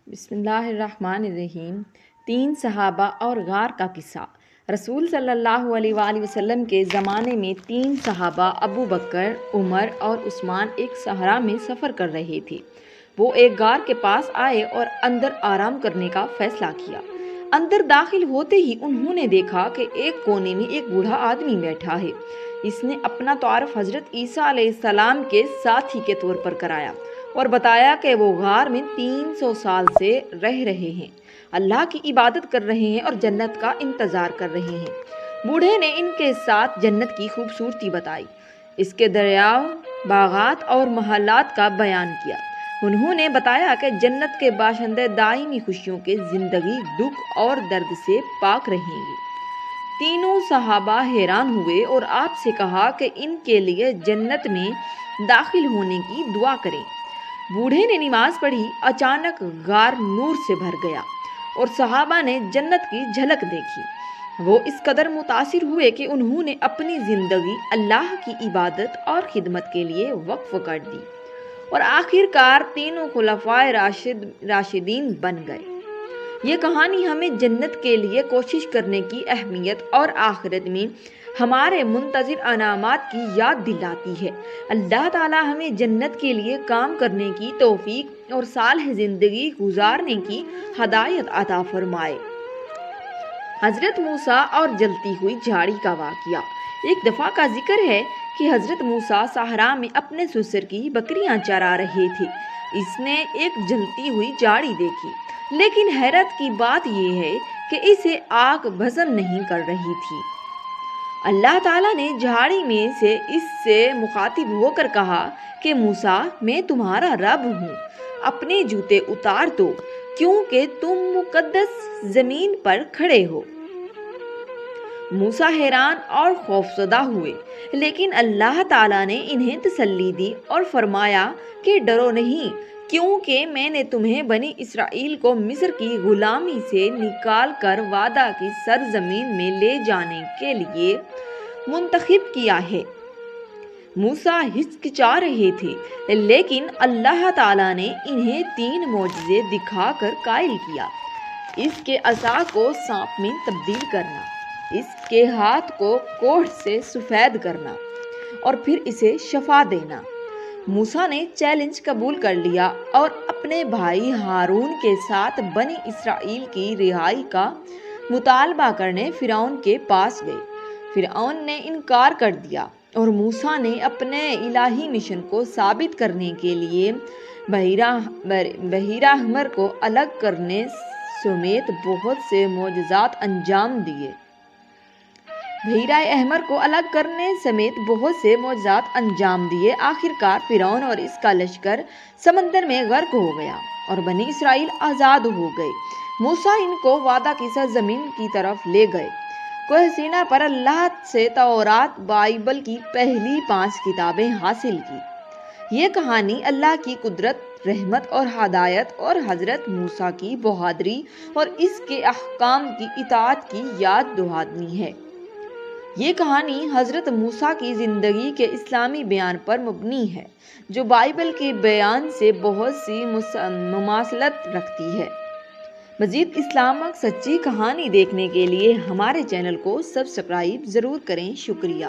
بسم اللہ الرحمن الرحیم۔ 3 صحابہ اور غار کا قصہ۔ رسول صلی اللہ علیہ وآلہ وسلم کے زمانے میں 3 صحابہ ابو بکر، عمر اور عثمان ایک صحرا میں سفر کر رہے تھے۔ وہ ایک غار کے پاس آئے اور اندر آرام کرنے کا فیصلہ کیا۔ اندر داخل ہوتے ہی انہوں نے دیکھا کہ ایک کونے میں ایک بوڑھا آدمی بیٹھا ہے۔ اس نے اپنا تعارف حضرت عیسیٰ علیہ السلام کے ساتھی کے طور پر کرایا اور بتایا کہ وہ غار میں 300 سال سے رہ رہے ہیں، اللہ کی عبادت کر رہے ہیں اور جنت کا انتظار کر رہے ہیں۔ بوڑھے نے ان کے ساتھ جنت کی خوبصورتی بتائی، اس کے دریاؤں، باغات اور محلات کا بیان کیا۔ انہوں نے بتایا کہ جنت کے باشندے دائمی خوشیوں کے زندگی، دکھ اور درد سے پاک رہیں گے۔ تینوں صحابہ حیران ہوئے اور آپ سے کہا کہ ان کے لیے جنت میں داخل ہونے کی دعا کریں۔ بوڑھے نے نماز پڑھی۔ اچانک غار نور سے بھر گیا اور صحابہ نے جنت کی جھلک دیکھی۔ وہ اس قدر متاثر ہوئے کہ انہوں نے اپنی زندگی اللہ کی عبادت اور خدمت کے لیے وقف کر دی اور آخر کار تینوں خلفائے راشدین بن گئے۔ یہ کہانی ہمیں جنت کے لیے کوشش کرنے کی اہمیت اور آخرت میں ہمارے منتظر انعامات کی یاد دلاتی ہے۔ اللہ تعالی ہمیں جنت کے لیے کام کرنے کی توفیق اور صالح زندگی گزارنے کی ہدایت عطا فرمائے۔ حضرت موسیٰ اور جلتی ہوئی جھاڑی کا واقعہ۔ ایک دفعہ کا ذکر ہے کہ حضرت موسیٰ صحرا میں اپنے سسر کی بکریاں چرا رہے تھے۔ اس نے ایک جلتی ہوئی جھاڑی دیکھی، لیکن حیرت کی بات یہ ہے کہ اسے آگ بھسم نہیں کر رہی تھی۔ اللہ تعالیٰ نے جھاڑی میں سے اس سے مخاطب ہو کر کہا کہ موسیٰ، میں تمہارا رب ہوں، اپنے جوتے اتار دو کیونکہ تم مقدس زمین پر کھڑے ہو۔ موسیٰ حیران اور خوفزدہ ہوئے، لیکن اللہ تعالیٰ نے انہیں تسلی دی اور فرمایا کہ ڈرو نہیں، کیونکہ میں نے تمہیں بنی اسرائیل کو مصر کی غلامی سے نکال کر وعدہ کی سرزمین میں لے جانے کے لیے منتخب کیا ہے۔ موسیٰ ہچکچا رہے تھے، لیکن اللہ تعالیٰ نے انہیں 3 معجزے دکھا کر قائل کیا۔ اس کے عصا کو سانپ میں تبدیل کرنا، اس کے ہاتھ کو کوڑھ سے سفید کرنا اور پھر اسے شفا دینا۔ موسیٰ نے چیلنج قبول کر لیا اور اپنے بھائی ہارون کے ساتھ بنی اسرائیل کی رہائی کا مطالبہ کرنے فرعون کے پاس گئے۔ فرعون نے انکار کر دیا اور موسیٰ نے اپنے الہی مشن کو ثابت کرنے کے لیے بحیرہ احمر کو الگ کرنے سمیت بہت سے معجزات انجام دیے۔ آخر کار فرعون اور اس کا لشکر سمندر میں غرق ہو گیا اور بنی اسرائیل آزاد ہو گئے۔ موسیٰ ان کو وعدہ کی سرزمین کی طرف لے گئے۔ کوہ سینا پر اللہ سے تورات، بائبل کی پہلی 5 کتابیں حاصل کی۔ یہ کہانی اللہ کی قدرت، رحمت اور ہدایت اور حضرت موسیٰ کی بہادری اور اس کے احکام کی اطاعت کی یاد دہانی ہے۔ یہ کہانی حضرت موسیٰ کی زندگی کے اسلامی بیان پر مبنی ہے، جو بائبل کے بیان سے بہت سی مماثلت رکھتی ہے۔ مزید اسلامک سچی کہانی دیکھنے کے لیے ہمارے چینل کو سبسکرائب ضرور کریں۔ شکریہ۔